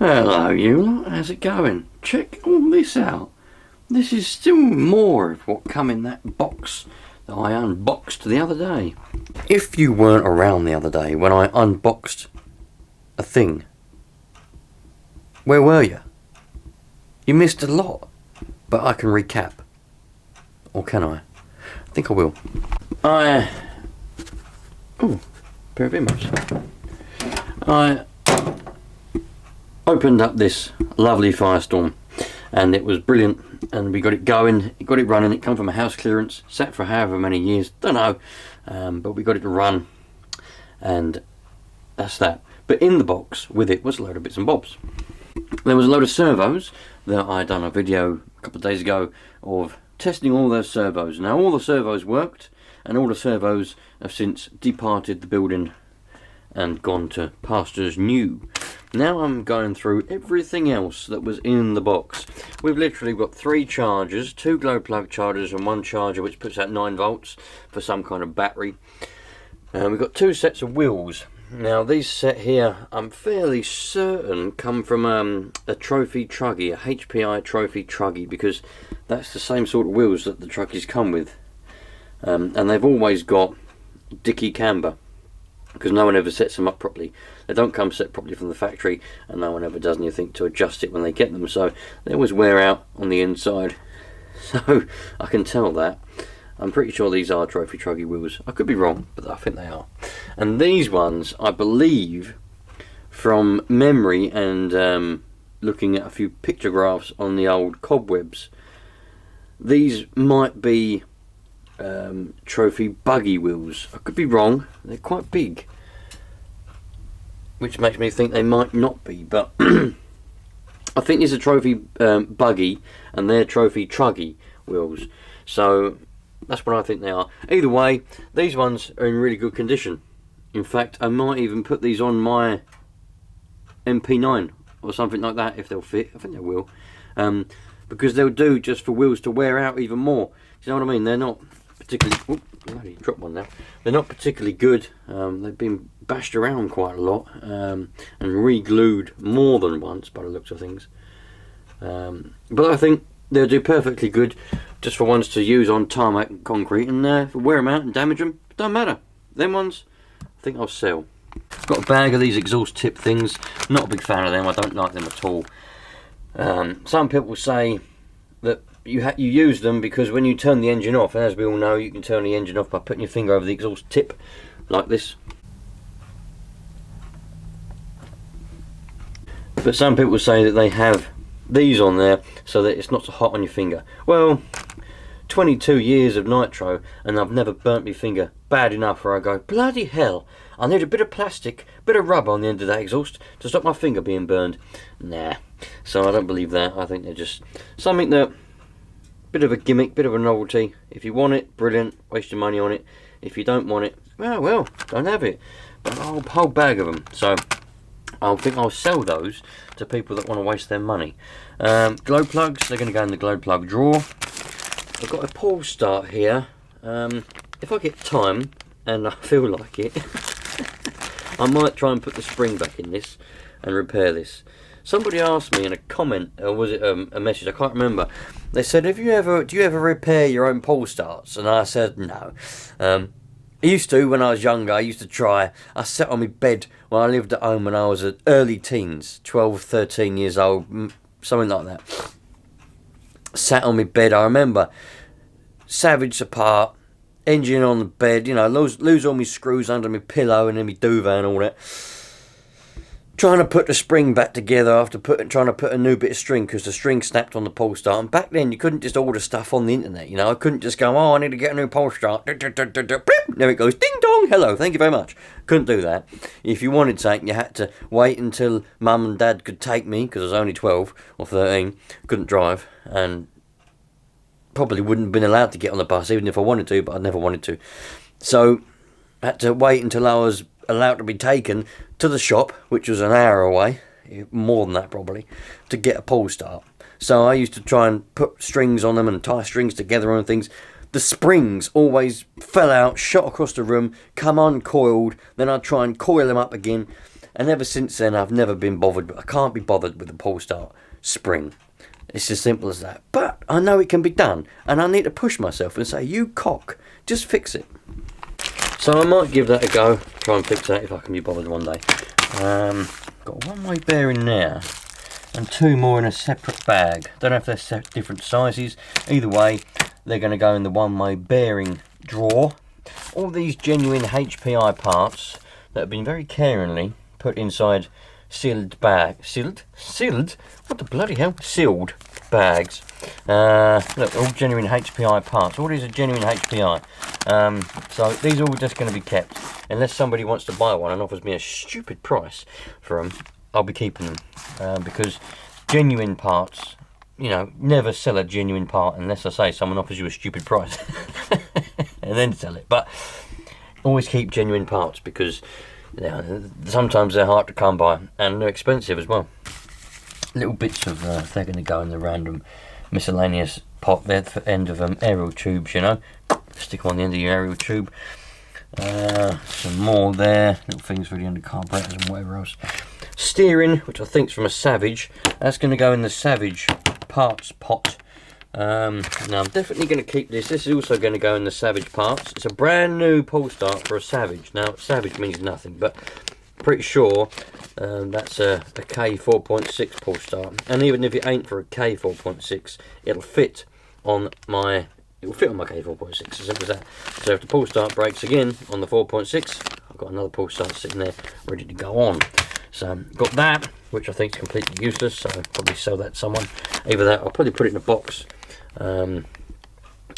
Hello you lot, how's it going? Check all this out. This is still more of what come in that box that I unboxed the other day. If you weren't around the other day when I unboxed a thing, where were you? You missed a lot, but I can recap. Or can I? I think I will. Oh, pair of earmuffs. I opened up this lovely Firestorm and it was brilliant, and we got it going, got it running. It come from a house clearance, sat for however many years, don't know, but we got it to run, and that's that. But in the box with it was a load of bits and bobs. There was a load of servos that I done a video a couple of days ago of testing all those servos. Now all the servos worked, and all the servos have since departed the building and gone to pastures new. Now I'm going through everything else that was in the box. We've literally got 3 chargers, 2 glow plug chargers and 1 charger which puts out 9 volts for some kind of battery. We've got 2 sets of wheels. Now these set here, I'm fairly certain come from a trophy truggy, a HPI trophy truggy, because that's the same sort of wheels that the truggies come with. And they've always got dicky camber, because no one ever sets them up properly. They don't come set properly from the factory, and no one ever does anything to adjust it when they get them, so they always wear out on the inside. So I can tell that. I'm pretty sure these are trophy truggy wheels. I could be wrong, but I think they are. And these ones, I believe, from memory and looking at a few pictographs on the old cobwebs, these might be trophy buggy wheels. I could be wrong, they're quite big, which makes me think they might not be, but I think these are trophy buggy and they're trophy truggy wheels, so that's what I think they are. Either way, these ones are in really good condition. In fact, I might even put these on my MP9 or something like that if they'll fit. I think they will, because they'll do just for wheels to wear out even more. Do you know what I mean? They're not particularly, bloody dropped one now. They're not particularly good. They've been bashed around quite a lot and re-glued more than once by the looks of things. But I think they'll do perfectly good just for ones to use on tarmac and concrete, and wear them out and damage them, don't matter. Them ones, I think I'll sell. I've got a bag of these exhaust tip things. Not a big fan of them. I don't like them at all. Some people say that you use them because when you turn the engine off, and as we all know, you can turn the engine off by putting your finger over the exhaust tip like this. But some people say that they have these on there so that it's not so hot on your finger. Well, 22 years of Nitro and I've never burnt my finger bad enough where I go, bloody hell, I need a bit of plastic, bit of rubber on the end of that exhaust to stop my finger being burned. Nah, so I don't believe that. I think they're just something that, bit of a gimmick, bit of a novelty. If you want it, brilliant, waste your money on it. If you don't want it, well, don't have it. But a whole bag of them. So I think I'll sell those to people that want to waste their money. Glow plugs, they're going to go in the glow plug drawer. I've got a pull start here. If I get time and I feel like it, I might try and put the spring back in this and repair this. Somebody asked me in a comment, or was it a message, I can't remember. They said, do you ever repair your own pull starts? And I said, no. I used to when I was younger. I used to try. I sat on my bed when I lived at home when I was at early teens, 12, 13 years old, something like that. Sat on my bed, I remember, savage apart, engine on the bed, you know, lose all my screws under my pillow and then my duvet and all that. Trying to put the spring back together after trying to put a new bit of string because the string snapped on the pull start. And back then you couldn't just order stuff on the internet, you know. I couldn't just go, oh, I need to get a new pull start. There it goes, ding dong, hello, thank you very much. Couldn't do that. If you wanted something, you had to wait until mum and dad could take me, because I was only 12 or 13, couldn't drive, and probably wouldn't have been allowed to get on the bus even if I wanted to, but I never wanted to. So I had to wait until I was allowed to be taken to the shop, which was an hour away, more than that probably, to get a pull start. So I used to try and put strings on them and tie strings together and things. The springs always fell out, shot across the room, come uncoiled, then I'd try and coil them up again, And ever since then, I've never been bothered. I can't be bothered with the pull start spring. It's as simple as that. But I know it can be done, and I need to push myself and say, you cock, just fix it. So I might give that a go. Try and fix that if I can be bothered one day. Got one way bearing there, and two more in a separate bag. Don't know if they're different sizes. Either way, they're going to go in the one-way bearing drawer. All these genuine HPI parts that have been very caringly put inside sealed bag. Sealed? What the bloody hell? Sealed bags. Look, all genuine HPI parts. All these are genuine HPI. So these are all just going to be kept. Unless somebody wants to buy one and offers me a stupid price for them, I'll be keeping them. Because genuine parts, you know, never sell a genuine part unless I say someone offers you a stupid price. And then sell it. But always keep genuine parts because, you know, sometimes they're hard to come by and they're expensive as well. Little bits of they're going to go in the random miscellaneous pot there at the end of aerial tubes, you know. Stick them on the end of your aerial tube. Some more there, little things for the end of carburetors and whatever else. Steering, which I think is from a Savage, that's going to go in the Savage parts pot. Now I'm definitely going to keep this. This is also going to go in the Savage parts. It's a brand new pull start for a Savage. Now Savage means nothing, but pretty sure that's a K 4.6 pull start. And even if it ain't for a K 4.6, it'll fit on my K 4.6, as simple as that. So if the pull start breaks again on the 4.6, I've got another pull start sitting there ready to go on. So got that, which I think is completely useless, so I'll probably sell that to someone. Either that, I'll probably put it in a box. I've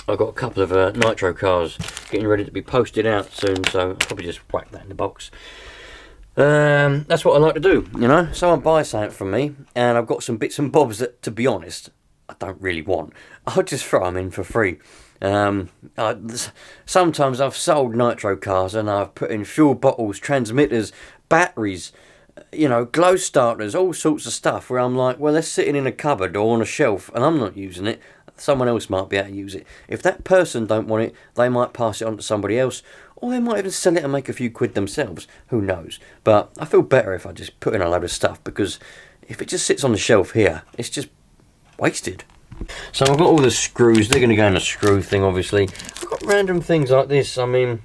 got a couple of Nitro cars getting ready to be posted out soon, so I'll probably just whack that in the box. That's what I like to do, you know. Someone buys something from me, and I've got some bits and bobs that, to be honest, I don't really want. I'll just throw them in for free. Sometimes I've sold Nitro cars and I've put in fuel bottles, transmitters, batteries, you know, glow starters, all sorts of stuff where I'm like, well, they're sitting in a cupboard or on a shelf and I'm not using it. Someone else might be able to use it. If that person don't want it, they might pass it on to somebody else, or they might even sell it and make a few quid themselves. Who knows? But I feel better if I just put in a load of stuff, because if it just sits on the shelf here, it's just wasted. So I've got all the screws. They're going to go in a screw thing, obviously. I've got random things like this. I mean,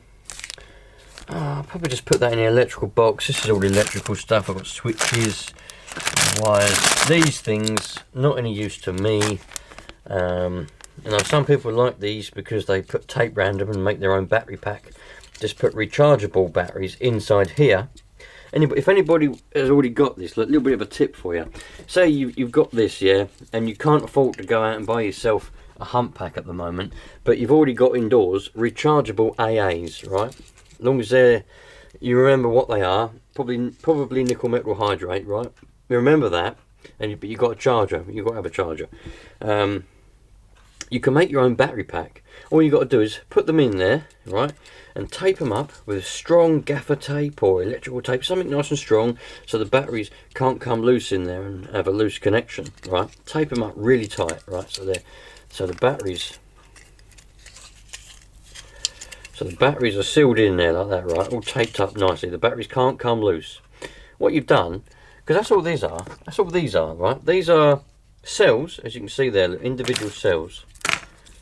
I'll probably just put that in the electrical box. This is all the electrical stuff. I've got switches, wires. These things, not any use to me. You know, some people like these because they put tape random and make their own battery pack. Just put rechargeable batteries inside here. If anybody has already got this, a little bit of a tip for you. Say you've got this, yeah, and you can't afford to go out and buy yourself a hump pack at the moment, but you've already got indoors rechargeable AAs, right? As long as you remember what they are, probably nickel metal hydrate, right? You remember that, but you've got a charger. You've got to have a charger. You can make your own battery pack. All you've got to do is put them in there, right, and tape them up with strong gaffer tape or electrical tape, something nice and strong, so the batteries can't come loose in there and have a loose connection, right? Tape them up really tight, right, so the batteries are sealed in there like that, right, all taped up nicely. The batteries can't come loose. What you've done, because that's all these are, right? These are cells, as you can see there, individual cells.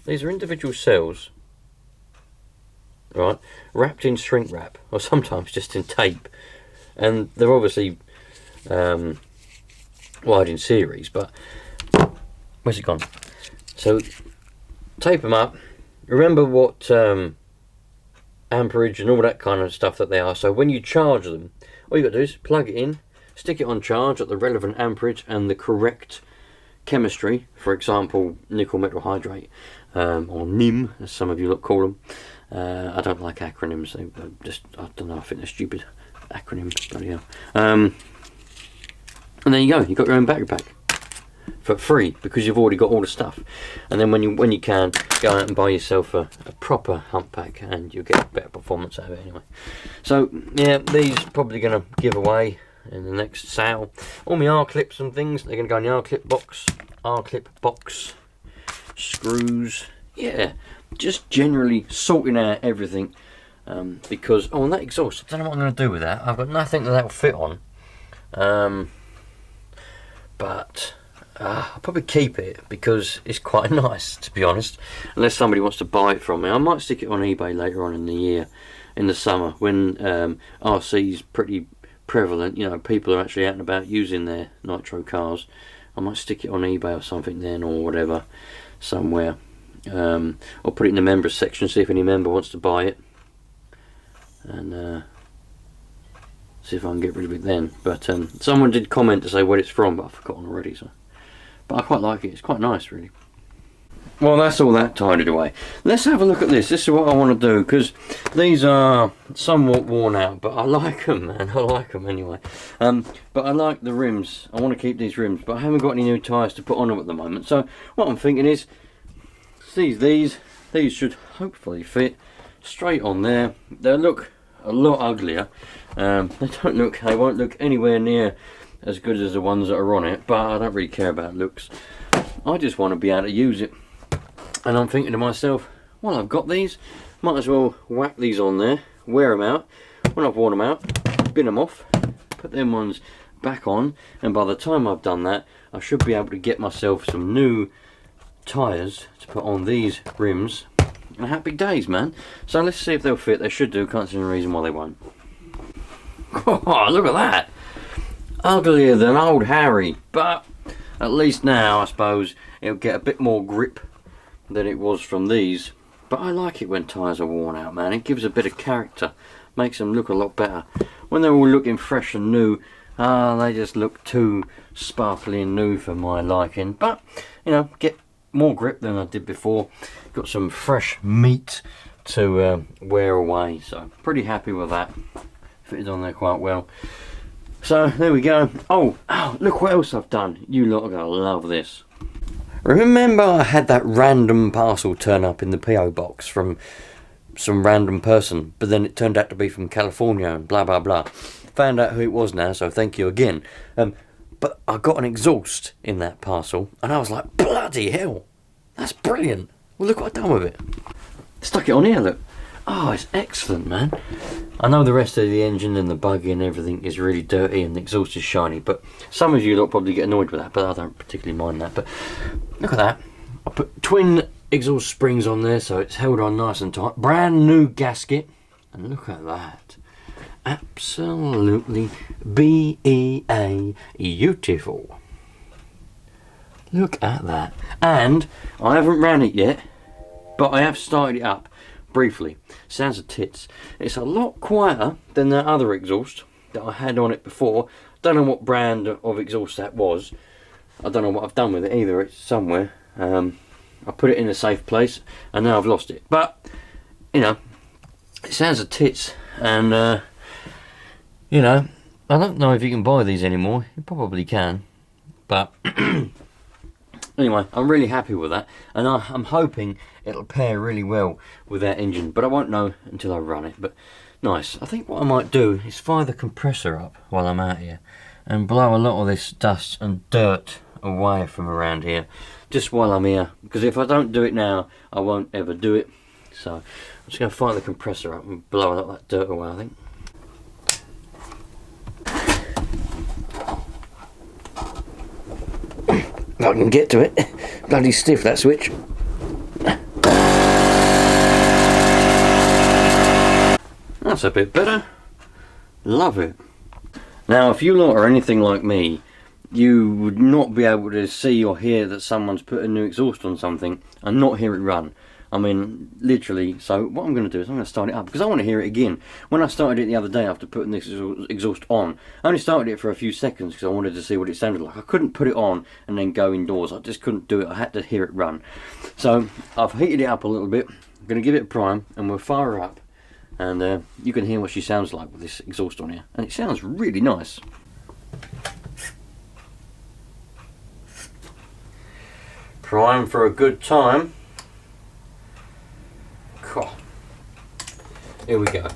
These are individual cells, right, wrapped in shrink wrap, or sometimes just in tape, and they're obviously wired in series, but where's it gone? So tape them up, remember what amperage and all that kind of stuff that they are, so when you charge them, all you got to do is plug it in, stick it on charge at the relevant amperage and the correct chemistry, for example nickel metal hydrate, or NIM as some of you call them. I don't like acronyms, I don't know, I think they're stupid acronyms, bloody hell. And there you go, you've got your own battery pack for free because you've already got all the stuff. And then when you can, go out and buy yourself a proper hump pack and you'll get better performance out of it anyway. So yeah, these probably going to give away in the next sale. All my R-clips and things, they're going to go in the R-clip box. Screws, yeah, just generally sorting out everything, because, and that exhaust, I don't know what I'm going to do with that. I've got nothing that will fit on. But I'll probably keep it because it's quite nice, to be honest. Unless somebody wants to buy it from me, I might stick it on eBay later on in the year, in the summer, when RC's pretty prevalent. You know, people are actually out and about using their Nitro cars. I might stick it on eBay or something then, or whatever, somewhere. Or put it in the members section, see if any member wants to buy it, and see if I can get rid of it then. But someone did comment to say where it's from, but I've forgotten already. So, but I quite like it. It's quite nice, really. Well, that's all that tidied away. Let's have a look at this. This is what I want to do, because these are somewhat worn out, but I like them, man. I like them anyway. But I like the rims. I want to keep these rims, but I haven't got any new tyres to put on them at the moment. So what I'm thinking is, these should hopefully fit straight on there. They look a lot uglier. They won't look anywhere near as good as the ones that are on it, but I don't really care about looks. I just want to be able to use it. And I'm thinking to myself, well, I've got these, might as well whack these on there, wear them out. When I've worn them out, bin them off, put them ones back on, and by the time I've done that, I should be able to get myself some new tyres to put on these rims, and happy days, man. So let's see if they'll fit. They should do, can't see any reason why they won't. Oh, look at that! Uglier than old Harry, but at least now I suppose it'll get a bit more grip than it was from these. But I like it when tyres are worn out, man. It gives a bit of character, makes them look a lot better. When they're all looking fresh and new, they just look too sparkly and new for my liking. But you know, get more grip than I did before. Got some fresh meat to wear away, so pretty happy with that. Fitted on there quite well. So there we go. Oh, look what else I've done. You lot are gonna love this. Remember I had that random parcel turn up in the PO box from some random person, but then it turned out to be from California and blah blah blah. Found out who it was now, so thank you again. But I got an exhaust in that parcel, and I was like, bloody hell, that's brilliant. Well, look what I've done with it. Stuck it on here, look. Oh, it's excellent, man. I know the rest of the engine and the buggy and everything is really dirty and the exhaust is shiny, but some of you lot probably get annoyed with that, but I don't particularly mind that. But look at that. I put twin exhaust springs on there, so it's held on nice and tight. Brand new gasket, and look at that. Absolutely beautiful. Look at that. And I haven't ran it yet, but I have started it up briefly. Sounds of tits. It's a lot quieter than that other exhaust that I had on it before. Don't know what brand of exhaust that was. I don't know what I've done with it either. It's somewhere. I put it in a safe place and now I've lost it. But you know, it sounds of tits, and you know, I don't know if you can buy these anymore. You probably can, but anyway, I'm really happy with that, and I'm hoping it'll pair really well with that engine, but I won't know until I run it. But nice. I think what I might do is fire the compressor up while I'm out here and blow a lot of this dust and dirt away from around here just while I'm here, because if I don't do it now I won't ever do it. So I'm just going to fire the compressor up and blow a lot of that dirt away, I think. If I can get to it. Bloody stiff, that switch. That's a bit better. Love it. Now, if you lot are anything like me, you would not be able to see or hear that someone's put a new exhaust on something and not hear it run. I mean, literally. So what I'm going to do is I'm going to start it up, because I want to hear it again. When I started it the other day after putting this exhaust on, I only started it for a few seconds because I wanted to see what it sounded like. I couldn't put it on and then go indoors. I just couldn't do it. I had to hear it run. So I've heated it up a little bit. I'm going to give it a prime and we'll fire her up, and you can hear what she sounds like with this exhaust on here, and it sounds really nice. Prime for a good time. Cool. Here we go.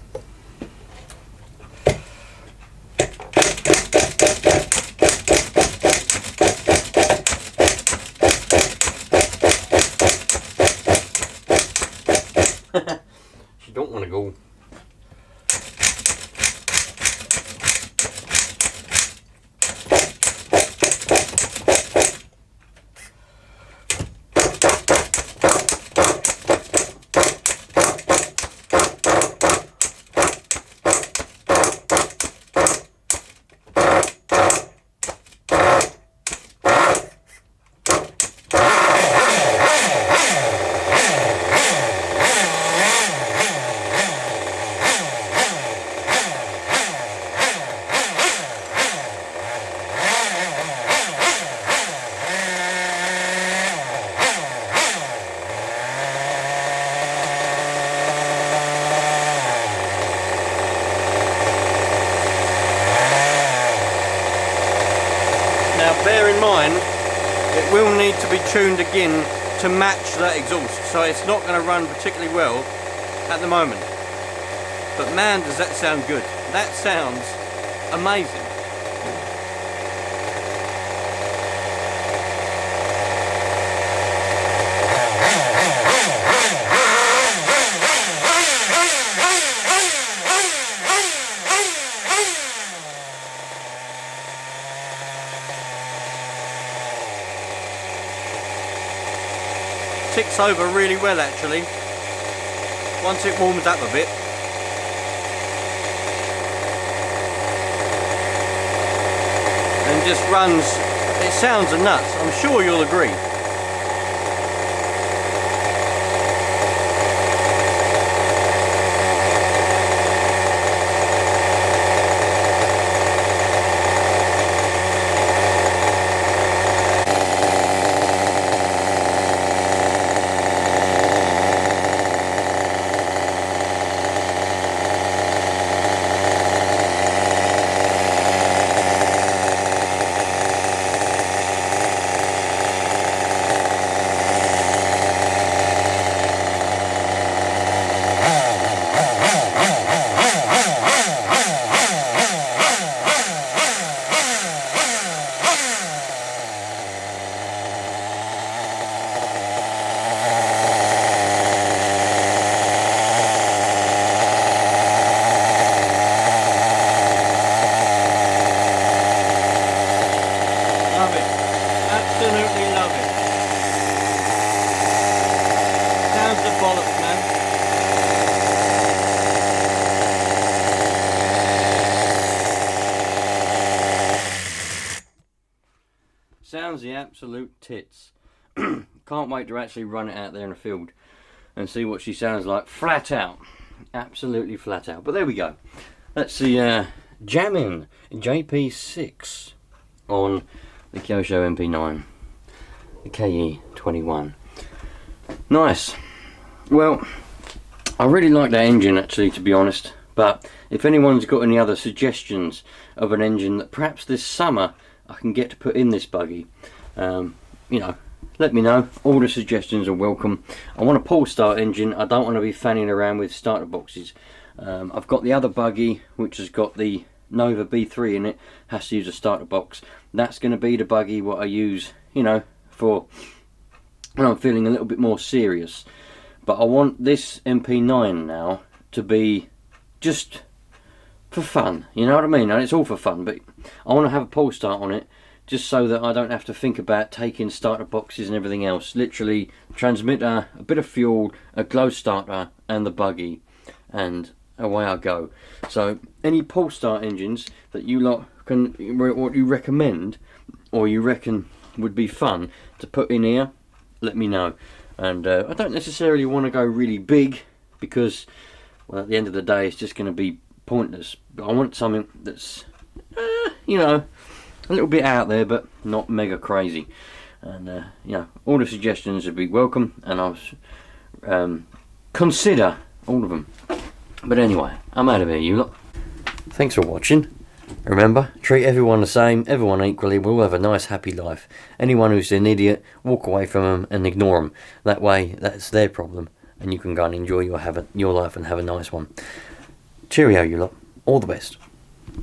She don't want to go. in mind, it will need to be tuned again to match that exhaust, so it's not going to run particularly well at the moment. But man, does that sound good. That sounds amazing. Ticks over really well actually, once it warms up a bit. And just runs, it sounds nuts, I'm sure you'll agree. Absolutely love it. Sounds the bollocks, man. Sounds the absolute tits. Can't wait to actually run it out there in the field and see what she sounds like. Flat out. Absolutely flat out. But there we go. That's the jamming JP6 on the Kyosho MP9, the KE21. Nice. Well, I really like that engine actually, to be honest, but if anyone's got any other suggestions of an engine that perhaps this summer I can get to put in this buggy, you know, let me know. All the suggestions are welcome. I want a pull start engine. I don't want to be fanning around with starter boxes. I've got the other buggy which has got the Nova B3 in it, has to use a starter box. That's going to be the buggy what I use, you know, for when I'm feeling a little bit more serious. But I want this MP9 now to be just for fun, you know what I mean? And it's all for fun, but I want to have a pull start on it just so that I don't have to think about taking starter boxes and everything else. Literally transmitter, a bit of fuel, a glow starter and the buggy, and away I go. So any pull start engines that you lot can, what you recommend or you reckon would be fun to put in here, let me know. And I don't necessarily want to go really big because, well, at the end of the day it's just going to be pointless. But I want something that's you know, a little bit out there but not mega crazy. And you know, all the suggestions would be welcome, and I'll consider all of them. But anyway, I'm out of here, you lot. Thanks for watching. Remember, treat everyone the same, everyone equally. We'll all have a nice happy life. Anyone who's an idiot, walk away from them and ignore them. That way, that's their problem, and you can go and enjoy your life and have a nice one. Cheerio, you lot. All the best.